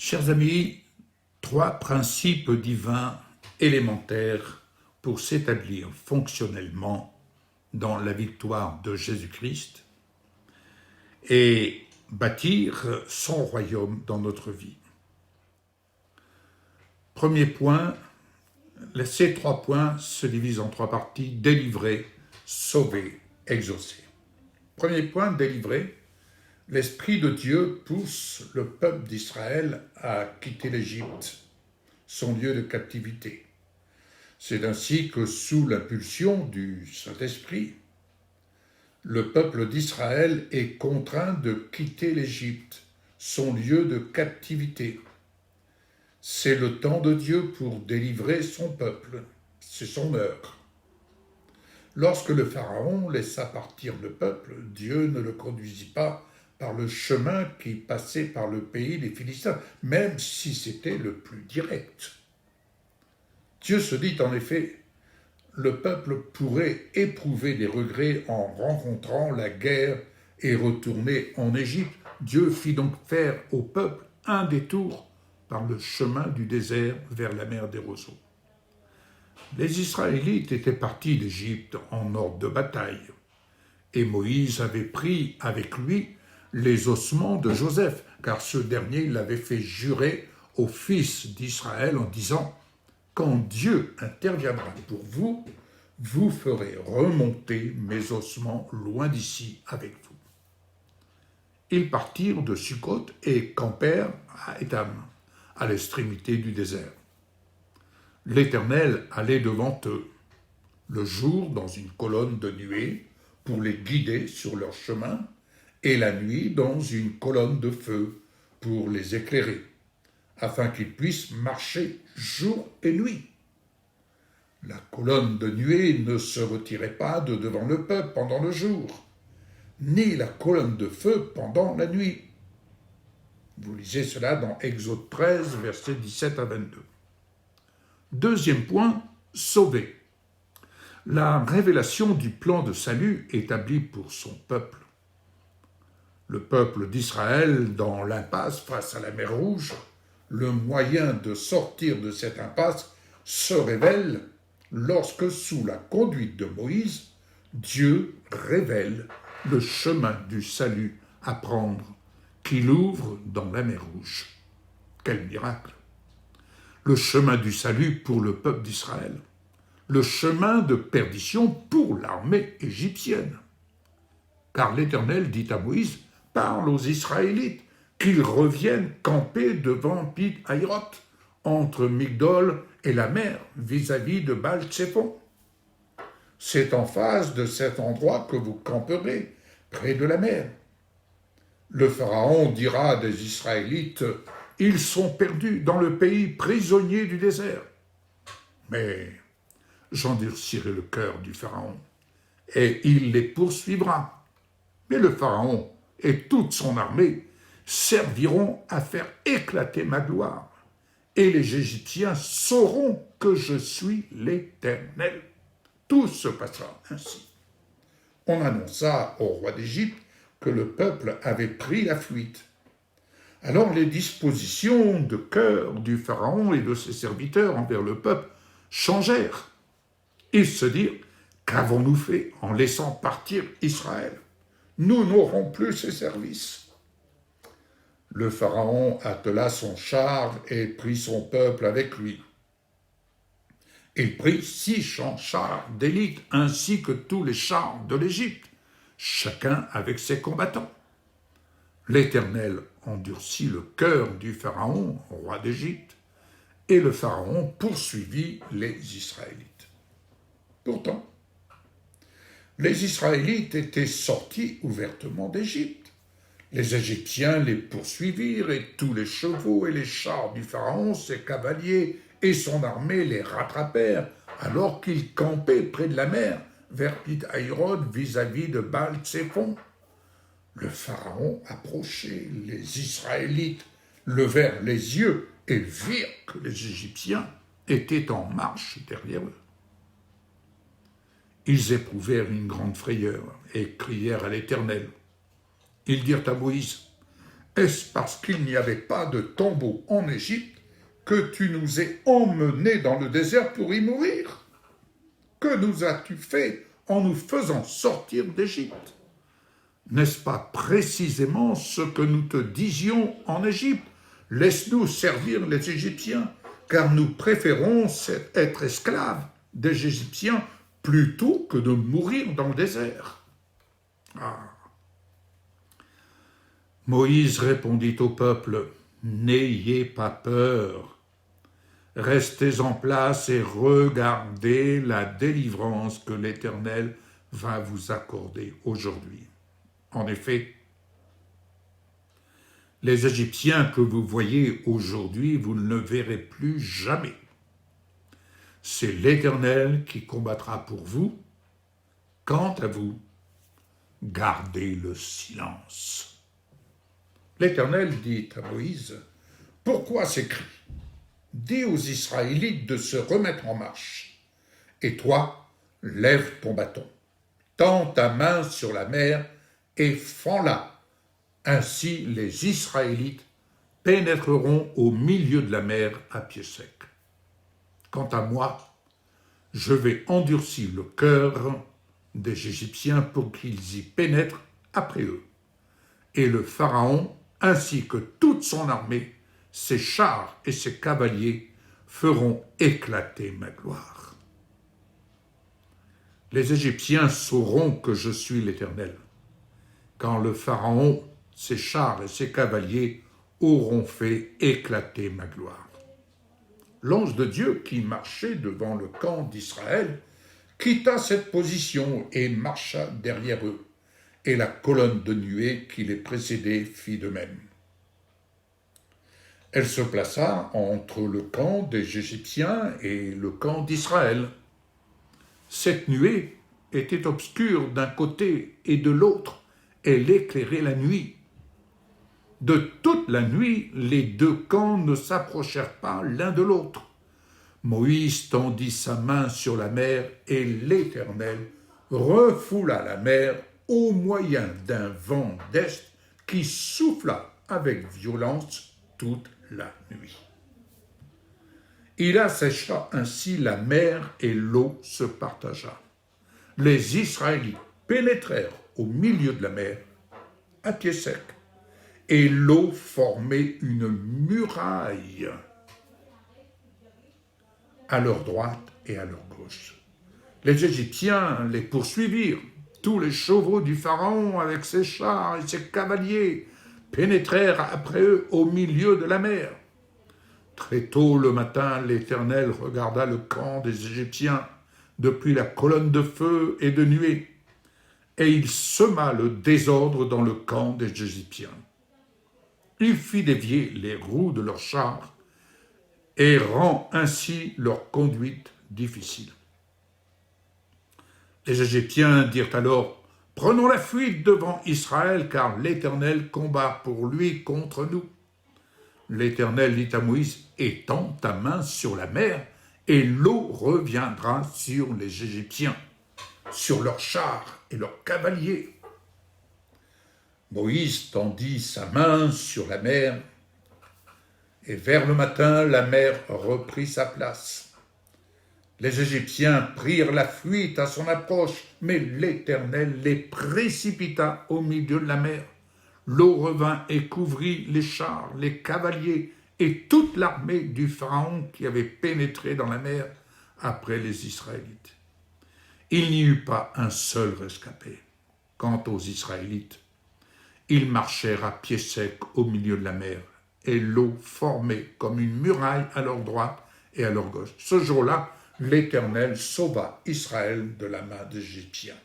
Chers amis, trois principes divins élémentaires pour s'établir fonctionnellement dans la victoire de Jésus-Christ et bâtir son royaume dans notre vie. Premier point, ces 3 points se divisent en 3 parties: délivrer, sauver, exaucer. Premier point, délivrer. L'Esprit de Dieu pousse le peuple d'Israël à quitter l'Égypte, son lieu de captivité. C'est ainsi que, sous l'impulsion du Saint-Esprit, le peuple d'Israël est contraint de quitter l'Égypte, son lieu de captivité. C'est le temps de Dieu pour délivrer son peuple, c'est son heure. Lorsque le Pharaon laissa partir le peuple, Dieu ne le conduisit pas par le chemin qui passait par le pays des Philistins, même si c'était le plus direct. Dieu se dit en effet, le peuple pourrait éprouver des regrets en rencontrant la guerre et retourner en Égypte. Dieu fit donc faire au peuple un détour par le chemin du désert vers la mer des roseaux. Les Israélites étaient partis d'Égypte en ordre de bataille, et Moïse avait pris avec lui les ossements de Joseph, car ce dernier l'avait fait jurer aux fils d'Israël en disant « Quand Dieu interviendra pour vous, vous ferez remonter mes ossements loin d'ici avec vous. » Ils partirent de Sukkot et campèrent à Étam, à l'extrémité du désert. L'Éternel allait devant eux, le jour dans une colonne de nuée pour les guider sur leur chemin, et la nuit dans une colonne de feu pour les éclairer, afin qu'ils puissent marcher jour et nuit. La colonne de nuée ne se retirait pas de devant le peuple pendant le jour, ni la colonne de feu pendant la nuit. Vous lisez cela dans Exode 13, versets 17 à 22. Deuxième point, sauver. La révélation du plan de salut établi pour son peuple. Le peuple d'Israël dans l'impasse face à la mer Rouge, le moyen de sortir de cette impasse se révèle lorsque, sous la conduite de Moïse, Dieu révèle le chemin du salut à prendre, qu'il ouvre dans la mer Rouge. Quel miracle! Le chemin du salut pour le peuple d'Israël, le chemin de perdition pour l'armée égyptienne. Car l'Éternel dit à Moïse, parle aux Israélites qu'ils reviennent camper devant Pi-Hahiroth, entre Migdol et la mer, vis-à-vis de Baal-Tsephon. C'est en face de cet endroit que vous camperez, près de la mer. Le Pharaon dira des Israélites, ils sont perdus dans le pays prisonnier du désert. Mais j'endurcirai le cœur du Pharaon, et il les poursuivra. Mais le Pharaon et toute son armée serviront à faire éclater ma gloire, et les Égyptiens sauront que je suis l'Éternel. Tout se passera ainsi. On annonça au roi d'Égypte que le peuple avait pris la fuite. Alors les dispositions de cœur du Pharaon et de ses serviteurs envers le peuple changèrent. Ils se dirent, qu'avons-nous fait en laissant partir Israël? Nous n'aurons plus ses services. Le Pharaon attela son char et prit son peuple avec lui. Il prit 600 chars d'élite ainsi que tous les chars de l'Égypte, chacun avec ses combattants. L'Éternel endurcit le cœur du Pharaon, roi d'Égypte, et le Pharaon poursuivit les Israélites. Pourtant, les Israélites étaient sortis ouvertement d'Égypte. Les Égyptiens les poursuivirent et tous les chevaux et les chars du Pharaon, ses cavaliers et son armée les rattrapèrent alors qu'ils campaient près de la mer, vers Pi-Hahiroth vis-à-vis de Baal-Tsephon. Le Pharaon approchait, les Israélites levèrent les yeux et virent que les Égyptiens étaient en marche derrière eux. Ils éprouvèrent une grande frayeur et crièrent à l'Éternel. Ils dirent à Moïse, Est-ce parce qu'il n'y avait pas de tombeau en Égypte que tu nous es emmenés dans le désert pour y mourir? Que nous as-tu fait en nous faisant sortir d'Égypte? N'est-ce pas précisément ce que nous te disions en Égypte? Laisse-nous servir les Égyptiens, car nous préférons être esclaves des Égyptiens plutôt que de mourir dans le désert. Ah. Moïse répondit au peuple, « N'ayez pas peur. Restez en place et regardez la délivrance que l'Éternel va vous accorder aujourd'hui. En effet, les Égyptiens que vous voyez aujourd'hui, vous ne le verrez plus jamais. C'est l'Éternel qui combattra pour vous. Quant à vous, gardez le silence. » L'Éternel dit à Moïse, « Pourquoi ces cris? Dis aux Israélites de se remettre en marche. Et toi, lève ton bâton, tends ta main sur la mer et fends-la. Ainsi les Israélites pénétreront au milieu de la mer à pied sec. Quant à moi, je vais endurcir le cœur des Égyptiens pour qu'ils y pénètrent après eux. Et le Pharaon, ainsi que toute son armée, ses chars et ses cavaliers feront éclater ma gloire. Les Égyptiens sauront que je suis l'Éternel, quand le Pharaon, ses chars et ses cavaliers auront fait éclater ma gloire. » L'ange de Dieu qui marchait devant le camp d'Israël quitta cette position et marcha derrière eux, et la colonne de nuée qui les précédait fit de même. Elle se plaça entre le camp des Égyptiens et le camp d'Israël. Cette nuée était obscure d'un côté et de l'autre, elle éclairait la nuit. De toute la nuit, les deux camps ne s'approchèrent pas l'un de l'autre. Moïse tendit sa main sur la mer et l'Éternel refoula la mer au moyen d'un vent d'est qui souffla avec violence toute la nuit. Il assécha ainsi la mer et l'eau se partagea. Les Israélites pénétrèrent au milieu de la mer à pied sec, et l'eau formait une muraille à leur droite et à leur gauche. Les Égyptiens les poursuivirent. Tous les chevaux du Pharaon avec ses chars et ses cavaliers pénétrèrent après eux au milieu de la mer. Très tôt le matin, l'Éternel regarda le camp des Égyptiens depuis la colonne de feu et de nuée, et il sema le désordre dans le camp des Égyptiens. Il fit dévier les roues de leurs chars et rend ainsi leur conduite difficile. Les Égyptiens dirent alors, « Prenons la fuite devant Israël, car l'Éternel combat pour lui contre nous. » L'Éternel dit à Moïse, « Étends ta main sur la mer, et l'eau reviendra sur les Égyptiens, sur leurs chars et leurs cavaliers. » Moïse tendit sa main sur la mer, et vers le matin, la mer reprit sa place. Les Égyptiens prirent la fuite à son approche, mais l'Éternel les précipita au milieu de la mer. L'eau revint et couvrit les chars, les cavaliers et toute l'armée du Pharaon qui avait pénétré dans la mer après les Israélites. Il n'y eut pas un seul rescapé. Quant aux Israélites, ils marchèrent à pied sec au milieu de la mer, et l'eau formait comme une muraille à leur droite et à leur gauche. Ce jour-là, l'Éternel sauva Israël de la main des Égyptiens.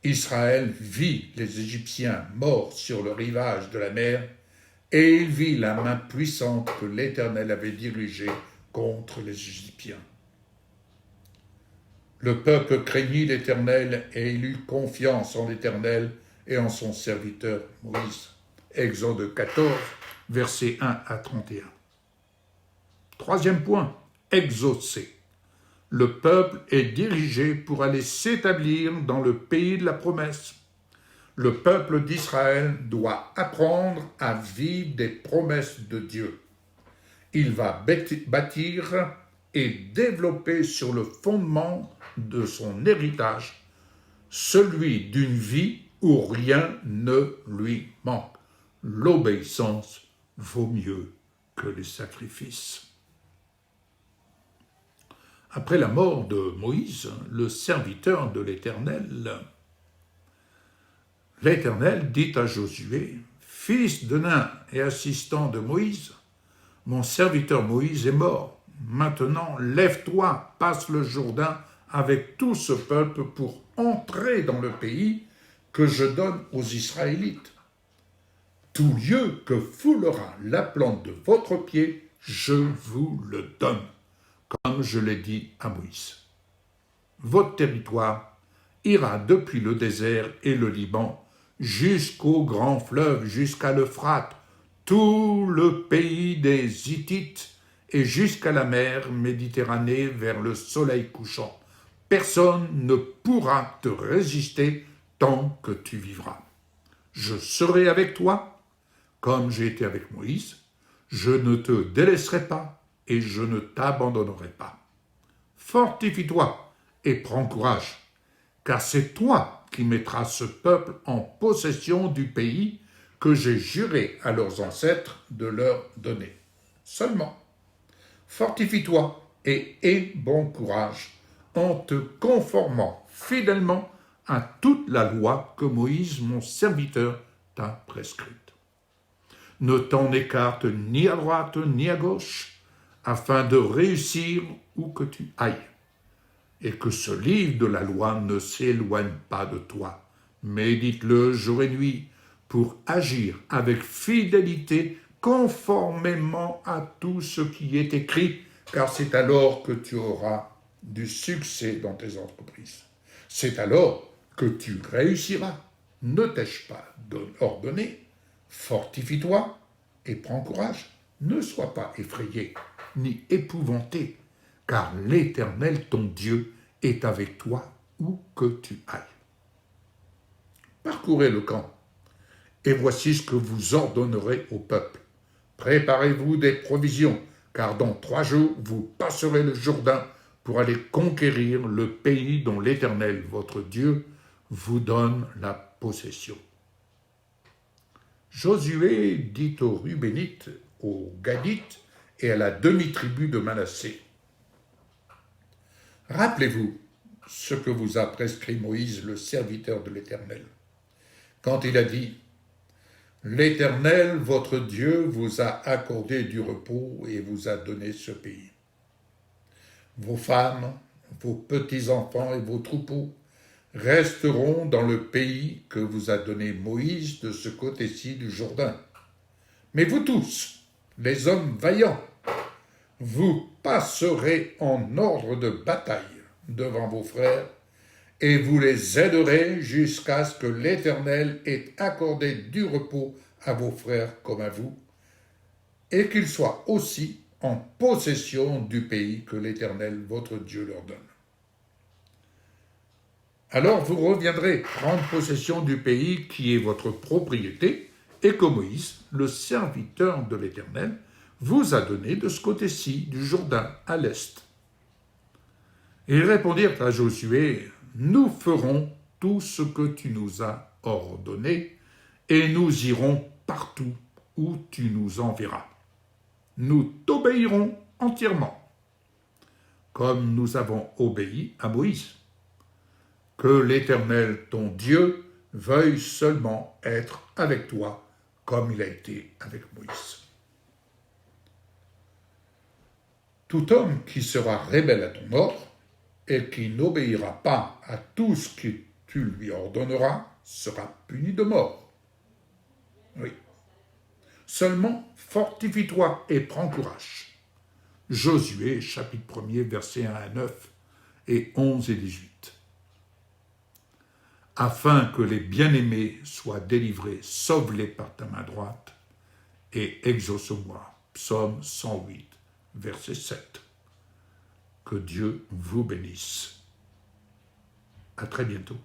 Israël vit les Égyptiens morts sur le rivage de la mer, et il vit la main puissante que l'Éternel avait dirigée contre les Égyptiens. Le peuple craignit l'Éternel et il eut confiance en l'Éternel et en son serviteur Moïse. Exode 14, versets 1 à 31. Troisième point, exaucé. Le peuple est dirigé pour aller s'établir dans le pays de la promesse. le peuple d'Israël doit apprendre à vivre des promesses de Dieu. Il va bâtir et développer sur le fondement de son héritage, celui d'une vie où rien ne lui manque. L'obéissance vaut mieux que les sacrifices. Après la mort de Moïse, le serviteur de l'Éternel, l'Éternel dit à Josué, « Fils de Nun et assistant de Moïse, mon serviteur Moïse est mort. Maintenant, lève-toi, passe le Jourdain avec tout ce peuple pour entrer dans le pays que je donne aux Israélites. Tout lieu que foulera la plante de votre pied, je vous le donne, comme je l'ai dit à Moïse. Votre territoire ira depuis le désert et le Liban jusqu'au grand fleuve, jusqu'à l'Euphrate, tout le pays des Hittites et jusqu'à la mer Méditerranée vers le soleil couchant. Personne ne pourra te résister tant que tu vivras. Je serai avec toi, comme j'ai été avec Moïse. Je ne te délaisserai pas et je ne t'abandonnerai pas. Fortifie-toi et prends courage, car c'est toi qui mettras ce peuple en possession du pays que j'ai juré à leurs ancêtres de leur donner. Seulement, fortifie-toi et aie bon courage en te conformant fidèlement à toute la loi que Moïse, mon serviteur, t'a prescrite. Ne t'en écarte ni à droite ni à gauche, afin de réussir où que tu ailles, et que ce livre de la loi ne s'éloigne pas de toi. Médite-le jour et nuit, pour agir avec fidélité conformément à tout ce qui est écrit, car c'est alors que tu auras du succès dans tes entreprises. C'est alors que tu réussiras. Ne t'ai-je pas ordonné? Fortifie-toi et prends courage. Ne sois pas effrayé ni épouvanté, car l'Éternel, ton Dieu, est avec toi où que tu ailles. Parcourez le camp. Et voici ce que vous ordonnerez au peuple. Préparez-vous des provisions, car dans 3 jours, vous passerez le Jourdain pour aller conquérir le pays dont l'Éternel, votre Dieu, vous donne la possession. Josué dit aux Rubénites, aux Gadites et à la demi-tribu de Manassé, « Rappelez-vous ce que vous a prescrit Moïse, le serviteur de l'Éternel, quand il a dit « L'Éternel, votre Dieu, vous a accordé du repos et vous a donné ce pays. Vos femmes, vos petits-enfants et vos troupeaux resteront dans le pays que vous a donné Moïse de ce côté-ci du Jourdain. Mais vous tous, les hommes vaillants, vous passerez en ordre de bataille devant vos frères et vous les aiderez jusqu'à ce que l'Éternel ait accordé du repos à vos frères comme à vous, et qu'ils soient aussi en possession du pays que l'Éternel, votre Dieu, leur donne. Alors vous reviendrez prendre possession du pays qui est votre propriété, et que Moïse, le serviteur de l'Éternel, vous a donné de ce côté-ci du Jourdain, à l'est. Et ils répondirent à Josué, « Nous ferons tout ce que tu nous as ordonné, et nous irons partout où tu nous enverras. Nous t'obéirons entièrement, comme nous avons obéi à Moïse. Que l'Éternel, ton Dieu, veuille seulement être avec toi, comme il a été avec Moïse. Tout homme qui sera rebelle à ton ordre, et qui n'obéira pas à tout ce que tu lui ordonneras, sera puni de mort. » Oui. Seulement, fortifie-toi et prends courage. Josué, chapitre 1er, versets 1 à 9 et 11 et 18. Afin que les bien-aimés soient délivrés, sauve-les par ta main droite et exauce-moi. Psaume 108, verset 7. Que Dieu vous bénisse. À très bientôt.